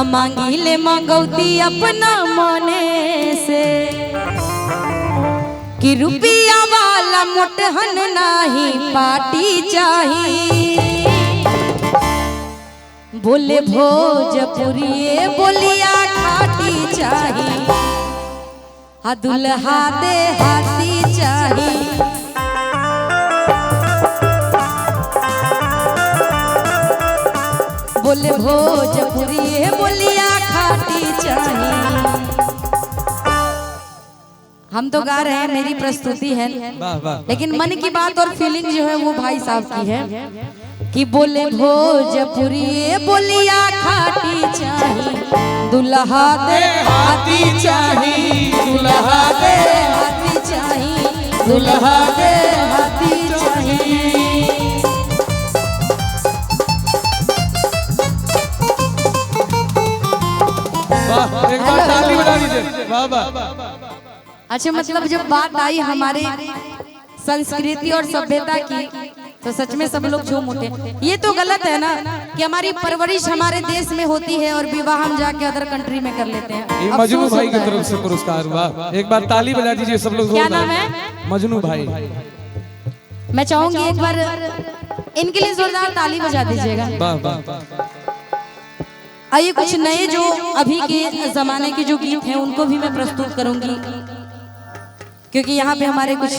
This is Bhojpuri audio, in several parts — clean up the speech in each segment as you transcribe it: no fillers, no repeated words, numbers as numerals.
मांगिले मंगौती अपना मने से कि रुपया वाला मोटहन नाही पार्टी चाहिए। बोले भोजपुरी बोलिया खाटी चाहिए, दुल्हा दे हाथी चाहिए। बोले भोजपुरी बोलिया खाटी चाहिए। हम तो गा रहे हैं, मेरी प्रस्तुति है, लेकिन मन की बात और फीलिंग जो है वो भाई साहब की है कि बोले भोजपुरी बोलिया खाटी चाहिए, दुल्हा दे हाथी चाहिए, दुल्हा दे हाथी चाहिए, दुल्हा दे हाथी चाहिए। एक बार ताली बजा दीजिए। वाह वाह। अच्छा, मतलब जब बात आई हमारे संस्कृति और सभ्यता की तो सच में सब लोग झूम उठे। ये तो गलत है ना कि हमारी परवरिश हमारे देश में होती है और विवाह हम जाके अदर कंट्री में कर लेते हैं। ये मजनू भाई की तरफ से पुरस्कार हुआ। एक बार ताली बजा दीजिए सब लोग। क्या नाम है? मजनू भाई। मैं चाहूंगी एक बार इनके लिए जोरदार ताली बजा दीजिएगा। वाह वाह। आइए कुछ नए जो अभी के जमाने के जो गीत हैं उनको भी मैं प्रस्तुत करूंगी, क्योंकि यहाँ पे हमारे कुछ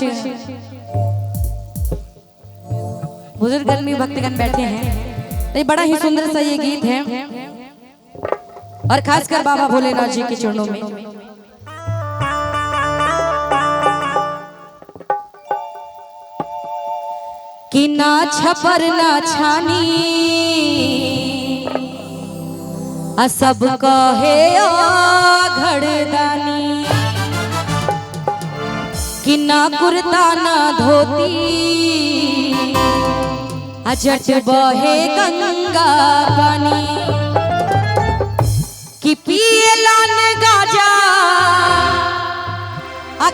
बुजुर्ग आदमी भक्तगण बैठे हैं। तो बड़ा ही सुंदर सा ये गीत है और खासकर बाबा भोलेनाथ जी के चरणों में। कि ना छपर ना छानी सब कहे घड़दानी, कि ना कुर्ता ना धोती जट बहे गंगा पानी, कि पिए लान गाजा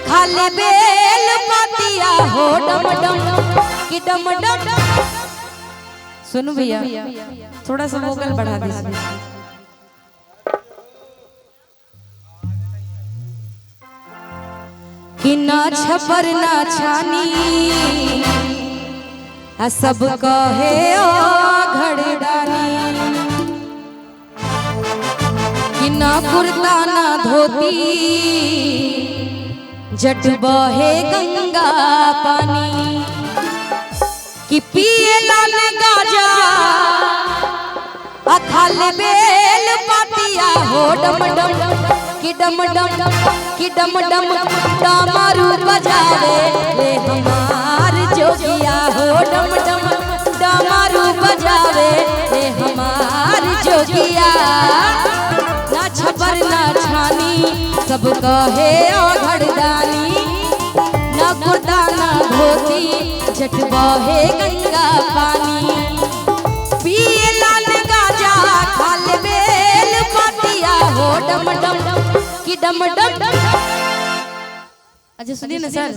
खाले बेल पतिया हो डम डम, कि डम डम। सुनो भैया, थोड़ा सा वोकल बढ़ा दीजिए। कि ना छपर ना छानी सब कहे घड़दानी, कि ना कुर्ता ना धोती जट बहे गंगा पानी, कि पिए लाल गाजा खाले बेल पातिया हो डम डम, कि डम डम, कि डम डम डमरू बजावे ले हमार जोगिया हो डम डम, डमरू बजावे ले हमार जोगिया। ना छपर ना छानी सब कहे घड़दानी, ना कुर्ता ना धोती जट बहे गंगा पानी, पिए लाल गाजा खाले बेल पातिया हो डम डम, कि डम डम। अच्छा सुनिए ना सर,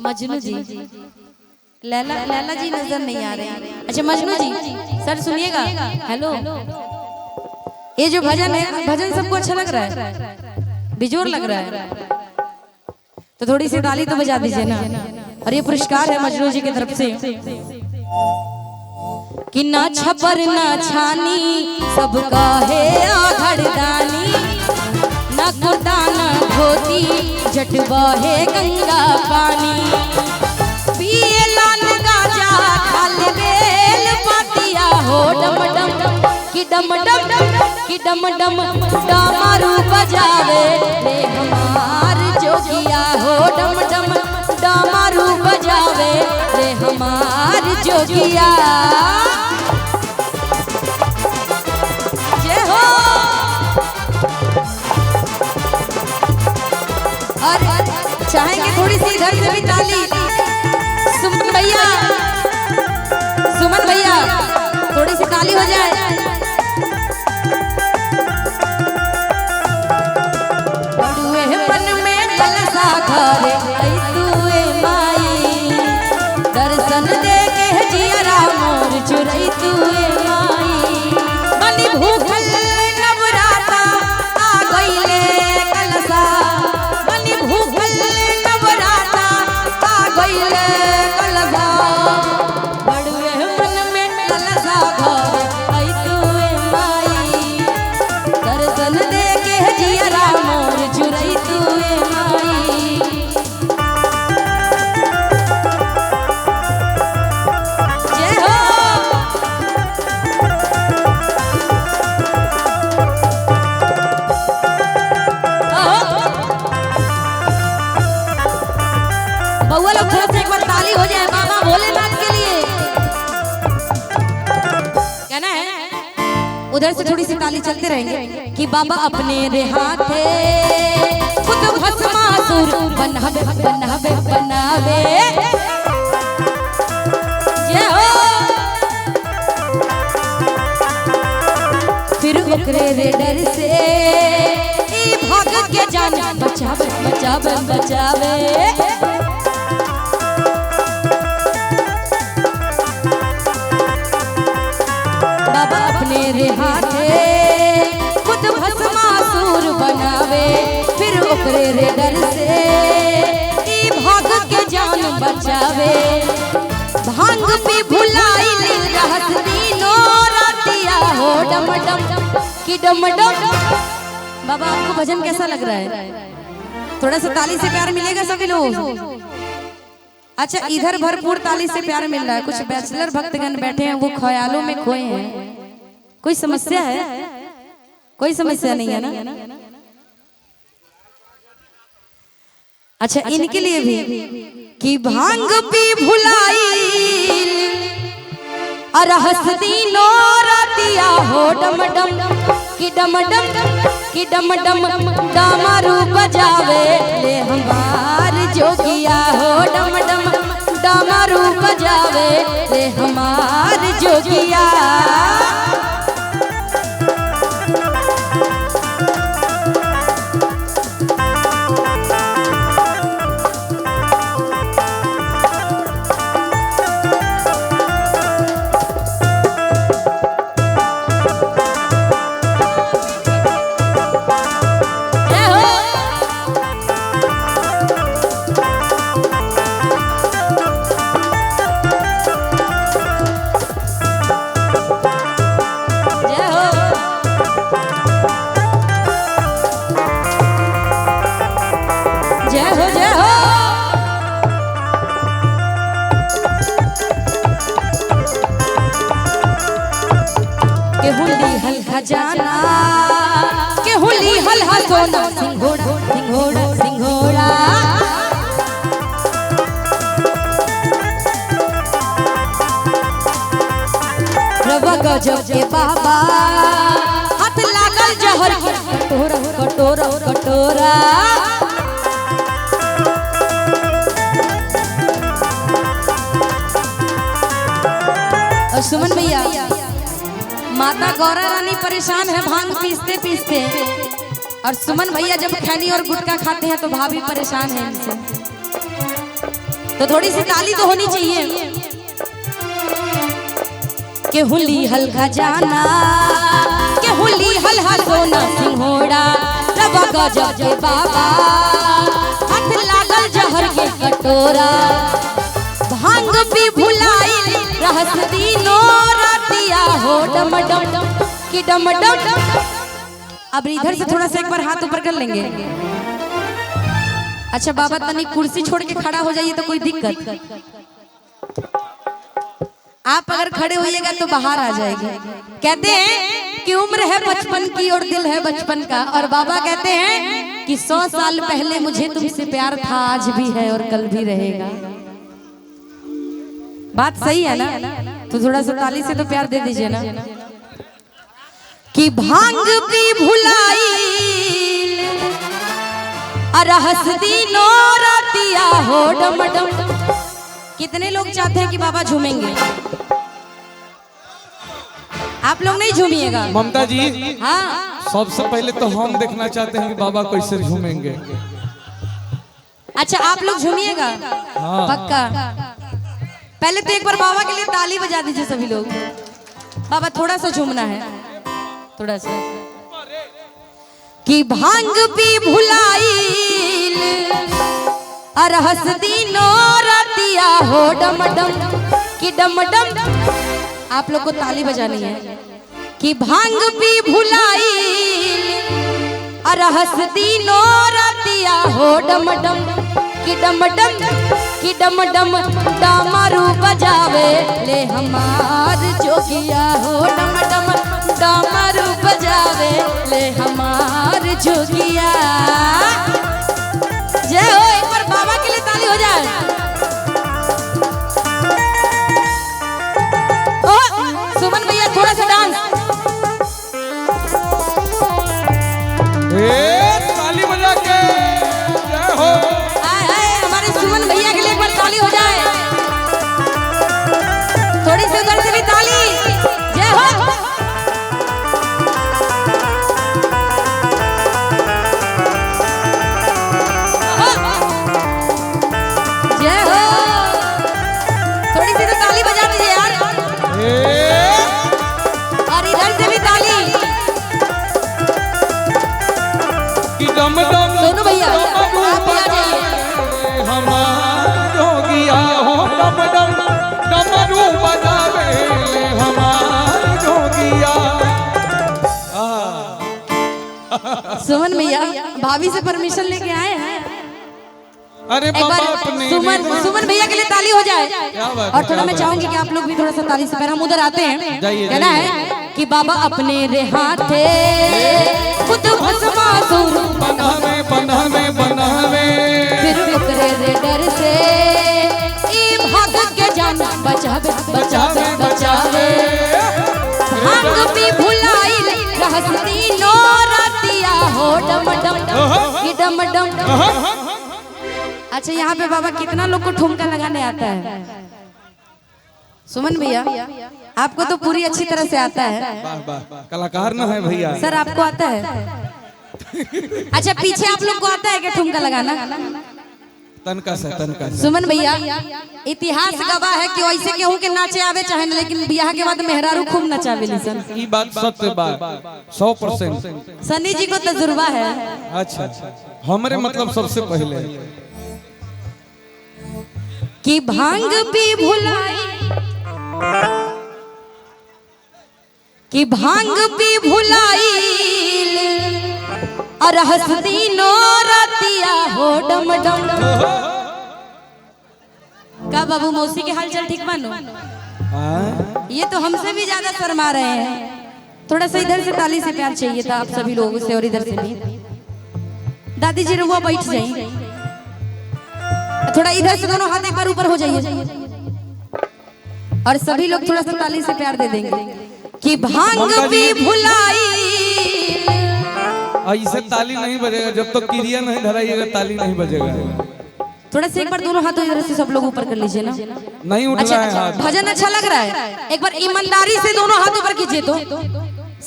मजनू जी, लैला जी नजर नहीं आ रहे। अच्छा मजनू जी, सर सुनिएगा। हेलो, ये जो भजन है, भजन सबको अच्छा लग रहा है, बेजोर लग रहा है, तो थोड़ी सी ताली तो बजा दीजिए ना। और ये पुरस्कार है मजनू जी की तरफ से। कि ना छपर ना छानी सब कहे घड़दानी, ना कुर्ता ना धोती जट बहे गंगा पानी, पिए लाल गाजा खाले बेल पातिया हो डम डम, कि डम डम, कि डम डम डमरू बजावे ले हमार जोगिया हो डम डम, डमरू बजावे ले हमार जोगिया। जय हो। और चाहेंगे थोड़ी सी इधर से भी ताली। सुमन भैया, सुमन भैया थोड़ी सी ताली हो जाए। बन में जलसा घरे आई तूए माई, दर्शन दे के जियरा मोर चुरई तूए माई, बनी भूखल उधर से थोड़ी सी ताली चलते रहेंगे कि बाबा अपने रे हाथे खुद भस्मासुर बनावे बनावे बनावे जय हो। फिर ओकरे रे डर से ई भाग के जान बचावे बचावे बचावे। बाबा अपने रे हाथे खुद भस्मासुर बनावे फिर ओकरे रे डर से ई भाग के जान बचावे। भांग पी भुलाई रहत दिनो रातिया हो डम डम की डम डम। बाबा आपको भजन कैसा लग रहा है? थोड़ा सा ताली से प्यार मिलेगा सभी लोग। अच्छा इधर भरपूर ताली से प्यार मिल रहा है। कुछ बैचलर भक्तगण बैठे हैं वो ख्यालों में खोए हैं। कोई समस्या है? कोई समस्या नहीं है ना? अच्छा इनके लिए भी कि भांग पी भुलाई और हंसदी नो रातिया हो डम डम कि डम डम डामरू बजावे ले हमार जोगिया हो डम डम डामरू बजावे ले हमार जोगिया। खजाना के हुली हल हसोना सिंघोड़ा सिंघोड़ा सिंघोड़ा। रवा गजब के बाबा हाथ लागल जहर कटोरा कटोरा कटोरा। और सुमन भैया माता गौरा रानी परेशान है भांग पीसते पीसते और सुमन भैया जब खैनी और गुटखा खाते हैं तो भाभी परेशान है इनसे। तो थोड़ी सी ताली तो होनी चाहिए। के हुली हल खजाना के हुली हल हसोना सिंघोड़ा रवा गजब के बाबा हाथ लागल जहर के कटोरा। भांग पी भुलाई रहस दिनो रातिया हो डम डम की डम डम। अब इधर से थोड़ा सा एक बार हाथ ऊपर कर लेंगे। अच्छा बाबा तनी कुर्सी छोड़ के खड़ा हो जाइए तो कोई दिक्कत। आप अगर खड़े होइएगा तो बाहर आ जाएगी। कहते हैं कि उम्र है बचपन की और दिल है बचपन का। और बाबा कहते हैं कि 100 साल पहले मुझे तुमसे प्यार था आज भी है और कल भी रहेगा। बात सही है ना? तो थोड़ा सा ताली से तो प्यार दे दीजिए ना। कि भांग पी भुलाई और हंसदी नो रातिया हो डम डम। कितने लोग चाहते हैं कि बाबा झूमेंगे? आप लोग नहीं झूमिएगा? ममता जी हाँ सबसे पहले तो हम देखना चाहते हैं कि बाबा कैसे झूमेंगे। अच्छा आप लोग झूमिएगा? हाँ। पक्का। पहले तो एक बार बाबा के लिए ताली बजा दीजिए सभी लोग। बाबा थोड़ा सा झूमना है, थोड़ा सा। कि भांग पी भुलाई और हंसदी नो रातिया हो डम डम कि डम डम। आप लोग को ताली बजानी है। कि भांग पी भुलाई और हंसदी नो रातिया हो डम डम कि डम डम कि डम डम डामरू बजावे ले हमार जोगिया हो डम डम डामरू बजावे ले हमार जोगिया। जय हो। एक बार बाबा के लिए ताली हो जाए। ओ सुमन भैया थोड़ा सा डांस सुमन भैया भाभी से परमिशन लेके आए हैं। अरे एक बार सुमन भैया के लिए ताली हो जाए। और थोड़ा मैं चाहूंगी कि आप लोग भी थोड़ा सा ताली से, पहले हम उधर आते हैं। कहना है कि बाबा अपने रे हाथे खुद भस्मासुर बनावे फिर ओकरे रे डर से ई भाग के जान बचावे बचावे बचावे। भांग भी भुलाई रहसती नो रतिया हो डम डम की डम डम। अच्छा यहाँ पे बाबा कितना लोग को ठुमका लगाने आता है? सुमन भैया आपको तो पूरी अच्छी तरह से आता है। कलाकार ना है भैया। सर आपको आता है? अच्छा पीछे आप लोग को आता है क्या ठुमका लगाना? तनका से। सुमन भैया इतिहास गवाह है कि वैसे केहू के नाचे आवे चाहे ना, लेकिन बियाह के बाद मेहरारू खूब नचावेली सर। ये बात सत्य बात 100%। सनी जी को तजुर्बा है। अच्छा हमारे मतलब सबसे पहले कि भांग भी भुलाई कि भांग भी भुलाई और हंसती नो रतिया हो डम डम। का बाबू मौसी के हालचाल ठीक मानो? ये तो हमसे भी ज्यादा शर्मा रहे हैं। थोड़ा सा इधर से ताली से प्यार चाहिए था आप सभी लोगों से, और इधर से भी। दादी जी रुआ बैठ जाइए, थोड़ा इधर से दोनों हाथ एक बार ऊपर हो जाइए, और सभी लोग थोड़ा सा ताली से प्यार दे देंगे कि भांग भी भुलाई। ऐसे ताली नहीं बजेगा जब तक क्रिया नहीं धराइएगा, ताली नहीं बजेगा। थोड़ा से एक बार दोनों हाथों इधर से सब लोग ऊपर कर लीजिए ना। नहीं उठ रहा है हाथ। भजन अच्छा लग रहा है, एक बार ईमानदारी से दोनों हाथ ऊपर कीजिए तो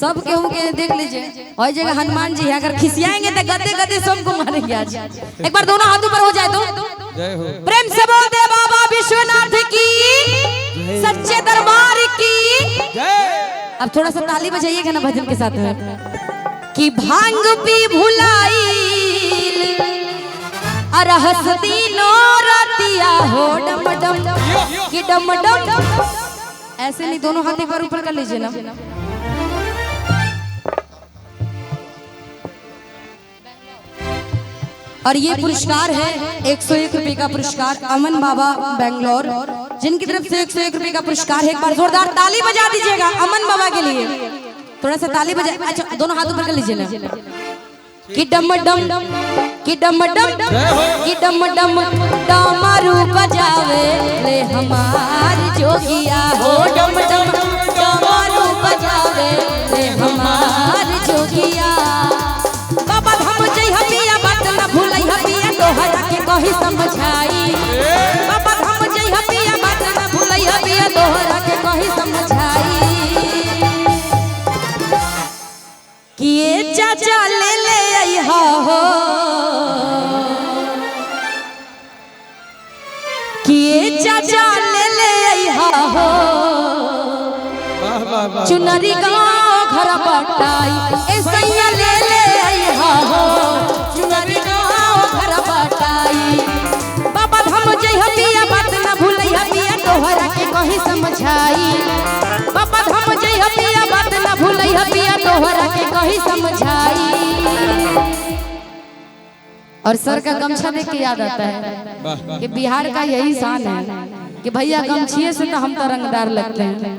सब केहू के देख लीजिए। और जगह हनुमान जी अगर खिसियाएंगे तो गदे गदे सबको मारेंगे आज। एक बार दोनों हाथ ऊपर हो जाए तो जय हो। प्रेम से बोल दे बाबा विश्वनाथ की, सच्चे दरबार की जय। अब थोड़ा सा ताली बजाइएगा ना भजन के साथ में कि भांग भी भुलाई और हंसती नो रतिया हो डम डम कि डम डम। ऐसे नहीं, दोनों हाथ एक बार ऊपर कर लीजिए ना। और ये पुरस्कार है 101 रुपए का पुरस्कार, अमन बाबा बेंगलोर जिनकी तरफ से 101 रुपए का पुरस्कार है। एक बार जोरदार ताली बजा दीजिएगा अमन बाबा के लिए। थोड़ा सा ताली बजा। अच्छा दोनों हाथ ऊपर कर लीजिए ना कि डम डम कि डम डम कि डम डम डमरू बजावे ले हमार जोगिया हो डम डम डमरू बजावे ले हमार जोगिया। बाबा हम जय हबिया बात ना भूलै हबिया तोहरा के कही समझाई। बाबा हम जय हबिया बात ना भूलै हबिया तोहरा के कही समझाई। किए चाचा ले ले अइहा हो, किए चाचा ले ले अइहा हो, चुनरी गाँव घर बटाई ऐसैया ले ले अइहा हो, चुनरी गाँव घर बटाई। बाबा हम जय हबिया बात ना भूलै हबिया तोहरा के कही समझाई। बाबा हम जय हबिया बात ना भूलै हबिया तोहरा के कही समझाई। और सर का गमछा देख के याद आता है कि बिहार का यही शान है कि भैया गमछिए से तो हम तो रंगदार लगते हैं।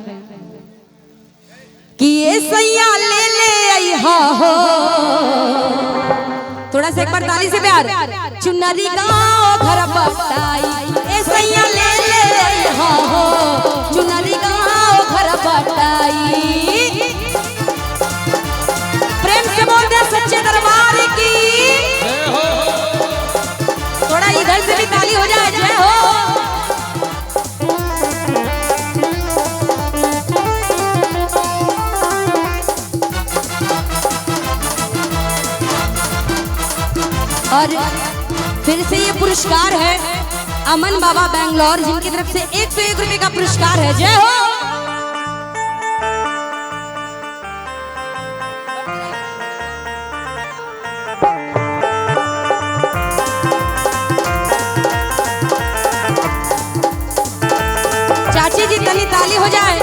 कि ये सैया ले ले अइहा हो, थोड़ा सा एक बार ताली से प्यार। चुनरी गाँव घर बटाई ए सैया ले ले अइहा हो, चुनरी गाँव घर बटाई। प्रेम से बोल दे सच्चे दरबार की। थोड़ा इधर से भी ताली हो जाए। जय हो। और फिर से ये पुरस्कार है अमन बाबा बेंगलोर जिनकी तरफ से 101 रुपए का पुरस्कार है। जय हो। चाची जी तनी ताली हो जाए।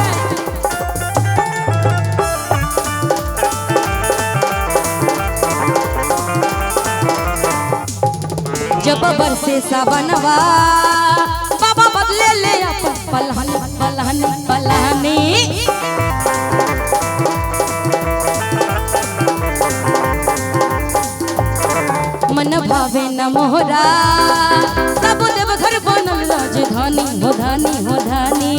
बरसे सावनवा बाबा बदले ले अपन पलहन पलहन पलहनी। मन भावे न मोहरा तब देव घर बनल राजधानी हो धानी हो धानी।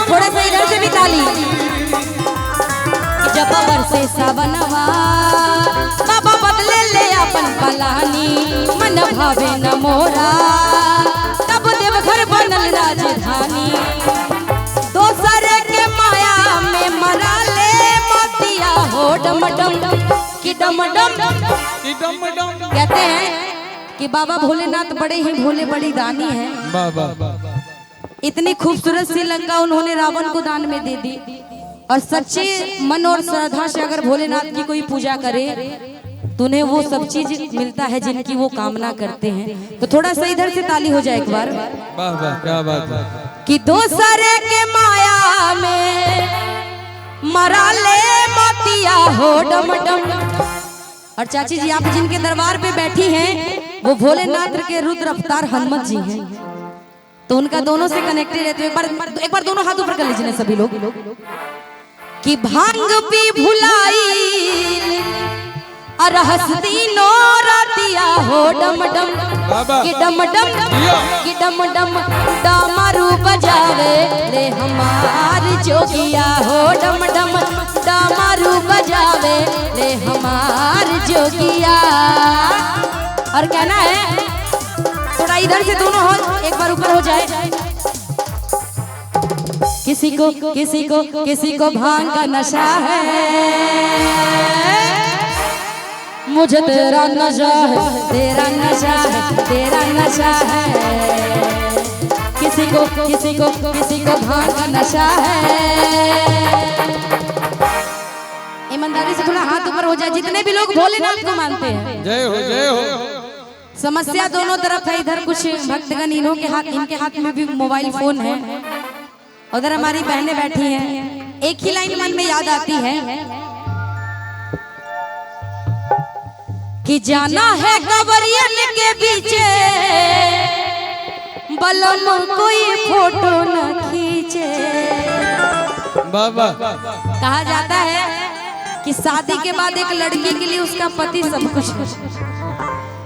थोड़ा सा इधर से भी ताली। जब बरसे सावनवा बाबा बदले ले अपन पलानी। मन भावे न मोरा तब देव घर बनल राजधानी। दोसरे के माया में मरा ले मोतिया हो डम डम कि डम डम। कहते हैं कि बाबा भोलेनाथ बड़े ही भोले बड़ी दानी है। इतनी खूबसूरत सी लंका उन्होंने रावण को दान में दे दी। और सच्चे मन और श्रद्धा से अगर भोलेनाथ की कोई पूजा करे तो उन्हें वो सब चीज मिलता है जिनकी वो कामना करते हैं। तो थोड़ा सा इधर से ताली हो जाए एक बार। वाह वाह क्या बात है कि दोसरे के माया में मरा ले मोतिया हो डम डम। और चाची जी आप जिनके दरबार पे बैठी हैं वो भोलेनाथ के रुद्र अवतार हनुमत जी हैं। तो उनका दोनों से कनेक्टेड है। तो एक बार दोनों हाथ ऊपर कर लीजिए सभी लोग। कि भांग पी भुलाई और हंसती नो रातिया हो डम डम कि डम डम कि डम डम डामरू बजावे रे हमार जोगिया हो डम डम डामरू बजावे रे हमार जोगिया। और कहना है थोड़ा इधर से दोनों हो एक बार ऊपर हो जाए। किसी को भांग का नशा है मुझे तेरा नशा है तेरा नशा है तेरा नशा है। किसी को भांग का नशा है। ईमानदारी से थोड़ा हाथ ऊपर हो जाए जितने भी लोग भोलेनाथ को मानते हैं। जय हो जय हो। समस्या दोनों तरफ है। इधर कुछ भक्तगण इनके हाथ में भी मोबाइल फोन है। उधर हमारी बहनें बैठी हैं। एक ही लाइन मन में याद आती है कि जाना है कवरियन के पीछे बलम कोई फोटो न खींचे। बाबा कहा जाता है कि शादी के बाद एक लड़की के लिए उसका पति सब कुछ।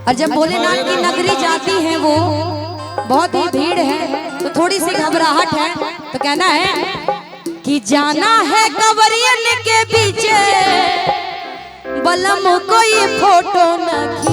और जब भोलेनाथ की नगरी जाती है वो बहुत ही भीड़ है तो थोड़ी सी घबराहट है। तो कहना है कि जाना है कवरियन के पीछे बलम कोई फोटो न खींचे।